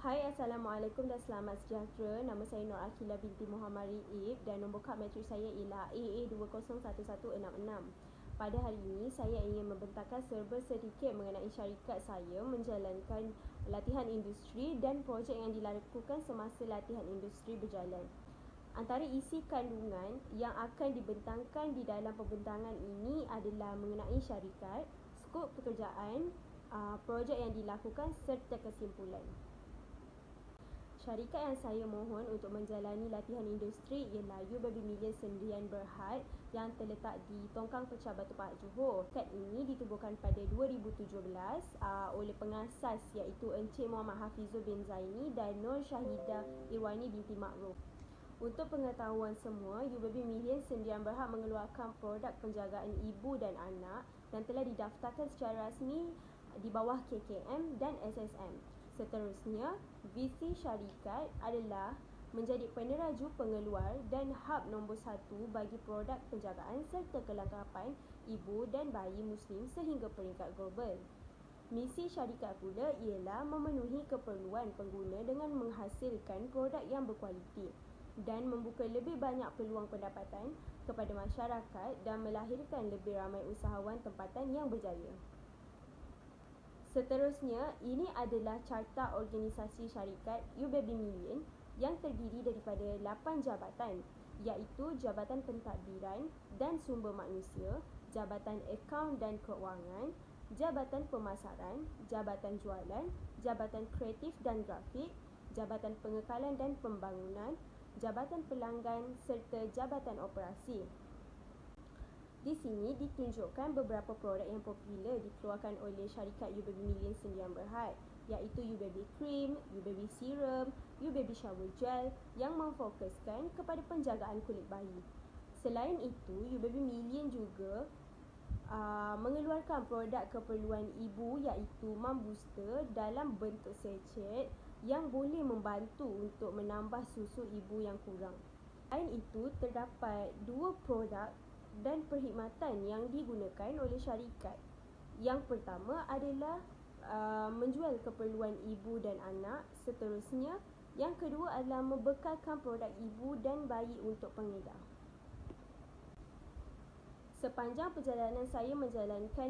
Hai, Assalamualaikum dan selamat sejahtera. Nama saya Nur Akila binti Muhammad Riib dan nombor kad matrik saya ialah AA201166. Pada hari ini, saya ingin membentangkan serba sedikit mengenai syarikat saya menjalankan latihan industri dan projek yang dilakukan semasa latihan industri berjalan. Antara isi kandungan yang akan dibentangkan di dalam pembentangan ini adalah mengenai syarikat, skop pekerjaan, projek yang dilakukan serta kesimpulan. Syarikat yang saya mohon untuk menjalani latihan industri ialah UBaby Million Sdn Berhad yang terletak di Tongkang Pecah Batu Pahat, Johor. Syarikat ini ditubuhkan pada 2017 oleh pengasas iaitu Encik Muhammad Hafizul bin Zaini dan Nur Syahidah Irwani binti Makruf. Untuk pengetahuan semua, UBaby Million Sdn Berhad mengeluarkan produk penjagaan ibu dan anak dan telah didaftarkan secara rasmi di bawah KKM dan SSM. Seterusnya, visi syarikat adalah menjadi peneraju pengeluar dan hub nombor 1 bagi produk penjagaan serta kelengkapan ibu dan bayi Muslim sehingga peringkat global. Misi syarikat pula ialah memenuhi keperluan pengguna dengan menghasilkan produk yang berkualiti dan membuka lebih banyak peluang pendapatan kepada masyarakat dan melahirkan lebih ramai usahawan tempatan yang berjaya. Seterusnya, ini adalah carta organisasi syarikat UBaby Million yang terdiri daripada 8 jabatan iaitu Jabatan Pentadbiran dan Sumber Manusia, Jabatan Akaun dan Kewangan, Jabatan Pemasaran, Jabatan Jualan, Jabatan Kreatif dan Grafik, Jabatan Pengekalan dan Pembangunan, Jabatan Pelanggan serta Jabatan Operasi. Di sini ditunjukkan beberapa produk yang popular dikeluarkan oleh syarikat UBaby Million Sdn Berhad iaitu UBaby Cream, UBaby Serum, UBaby Shower Gel yang memfokuskan kepada penjagaan kulit bayi. Selain itu, UBaby Million juga mengeluarkan produk keperluan ibu iaitu Mum Booster dalam bentuk sachet yang boleh membantu untuk menambah susu ibu yang kurang. Selain itu, terdapat 2 produk dan perkhidmatan yang digunakan oleh syarikat. Yang pertama adalah menjual keperluan ibu dan anak. Seterusnya, yang kedua adalah membekalkan produk ibu dan bayi untuk pengedar. Sepanjang perjalanan saya menjalankan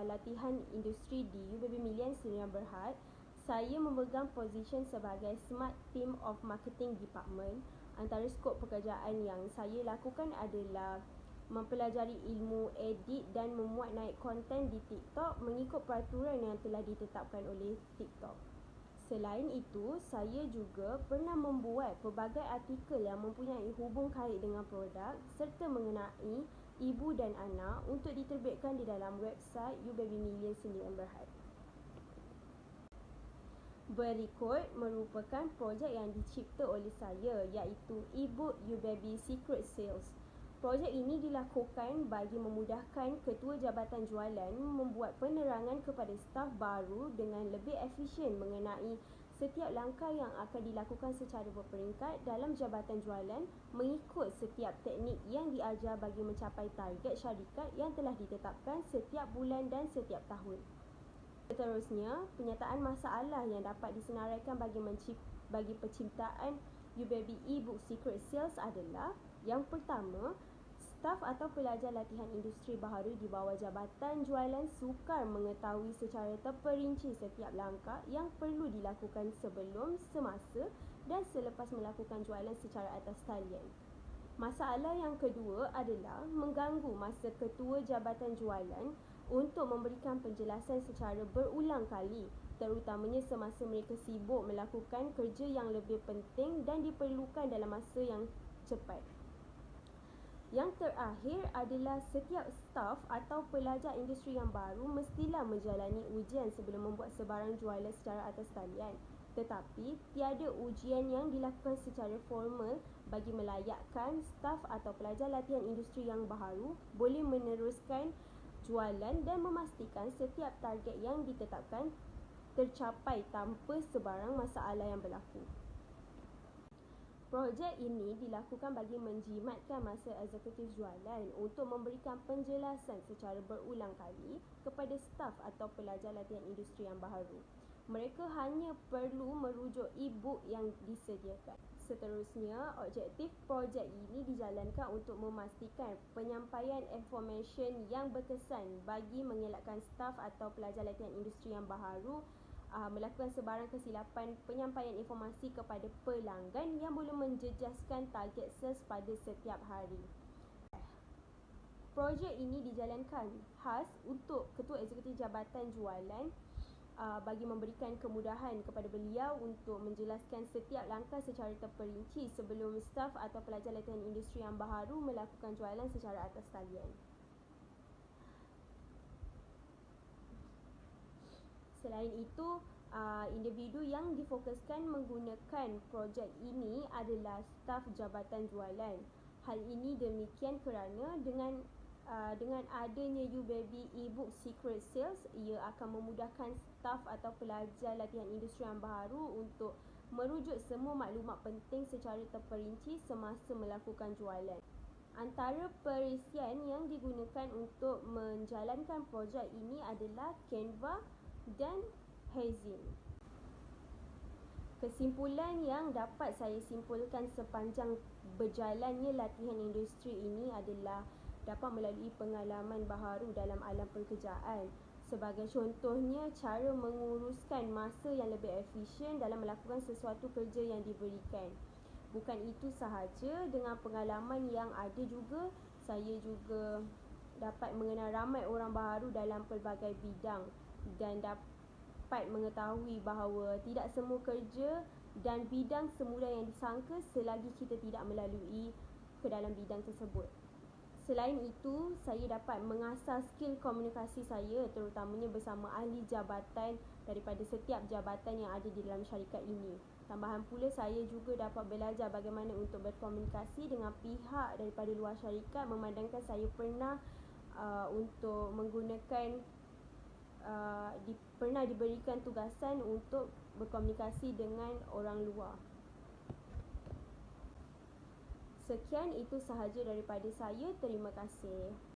latihan industri di UBaby Million Sdn Berhad, saya memegang posisi sebagai Smart Team of Marketing Department. Antara skop pekerjaan yang saya lakukan adalah mempelajari ilmu edit dan memuat naik konten di TikTok mengikut peraturan yang telah ditetapkan oleh TikTok. Selain itu, saya juga pernah membuat pelbagai artikel yang mempunyai hubung kait dengan produk serta mengenai ibu dan anak untuk diterbitkan di dalam website UBaby Million Sdn Berhad. Berikut merupakan projek yang dicipta oleh saya iaitu e-book UBaby Secret Sales. Projek ini dilakukan bagi memudahkan ketua jabatan jualan membuat penerangan kepada staf baru dengan lebih efisien mengenai setiap langkah yang akan dilakukan secara berperingkat dalam jabatan jualan mengikut setiap teknik yang diajar bagi mencapai target syarikat yang telah ditetapkan setiap bulan dan setiap tahun. Seterusnya, penyataan masalah yang dapat disenaraikan bagi penciptaan UBaby e-book Secret Sales adalah: yang pertama, staf atau pelajar latihan industri baharu di bawah jabatan jualan sukar mengetahui secara terperinci setiap langkah yang perlu dilakukan sebelum, semasa dan selepas melakukan jualan secara atas talian. Masalah yang kedua adalah mengganggu masa ketua jabatan jualan untuk memberikan penjelasan secara berulang kali, terutamanya semasa mereka sibuk melakukan kerja yang lebih penting dan diperlukan dalam masa yang cepat. Yang terakhir adalah setiap staf atau pelajar industri yang baru mestilah menjalani ujian sebelum membuat sebarang jualan secara atas talian. Tetapi, tiada ujian yang dilakukan secara formal bagi melayakkan staf atau pelajar latihan industri yang baharu boleh meneruskan jualan dan memastikan setiap target yang ditetapkan tercapai tanpa sebarang masalah yang berlaku. Projek ini dilakukan bagi menjimatkan masa eksekutif jualan untuk memberikan penjelasan secara berulang kali kepada staf atau pelajar latihan industri yang baharu. Mereka hanya perlu merujuk e-book yang disediakan. Seterusnya, objektif projek ini dijalankan untuk memastikan penyampaian informasi yang berkesan bagi mengelakkan staf atau pelajar latihan industri yang baharu melakukan sebarang kesilapan penyampaian informasi kepada pelanggan yang boleh menjejaskan target sales pada setiap hari. Projek ini dijalankan khas untuk Ketua Eksekutif Jabatan Jualan bagi memberikan kemudahan kepada beliau untuk menjelaskan setiap langkah secara terperinci sebelum staf atau pelajar latihan industri yang baharu melakukan jualan secara atas talian. Selain itu, individu yang difokuskan menggunakan projek ini adalah staf jabatan jualan. Hal ini demikian kerana dengan adanya YouBaby e-book Secret Sales, ia akan memudahkan staf atau pelajar latihan industri yang baharu untuk merujuk semua maklumat penting secara terperinci semasa melakukan jualan. Antara perisian yang digunakan untuk menjalankan projek ini adalah Canva dan Hazin. Kesimpulan yang dapat saya simpulkan sepanjang berjalannya latihan industri ini adalah dapat melalui pengalaman baharu dalam alam pekerjaan. Sebagai contohnya, cara menguruskan masa yang lebih efisien dalam melakukan sesuatu kerja yang diberikan. Bukan itu sahaja, dengan pengalaman yang ada juga, saya juga dapat mengenal ramai orang baharu dalam pelbagai bidang dan dapat mengetahui bahawa tidak semua kerja dan bidang semudah yang disangka selagi kita tidak melalui ke dalam bidang tersebut. Selain itu, saya dapat mengasah skil komunikasi saya terutamanya bersama ahli jabatan daripada setiap jabatan yang ada di dalam syarikat ini. Tambahan pula, saya juga dapat belajar bagaimana untuk berkomunikasi dengan pihak daripada luar syarikat memandangkan saya pernah untuk menggunakan pernah diberikan tugasan untuk berkomunikasi dengan orang luar. Sekian, itu sahaja daripada saya. Terima kasih.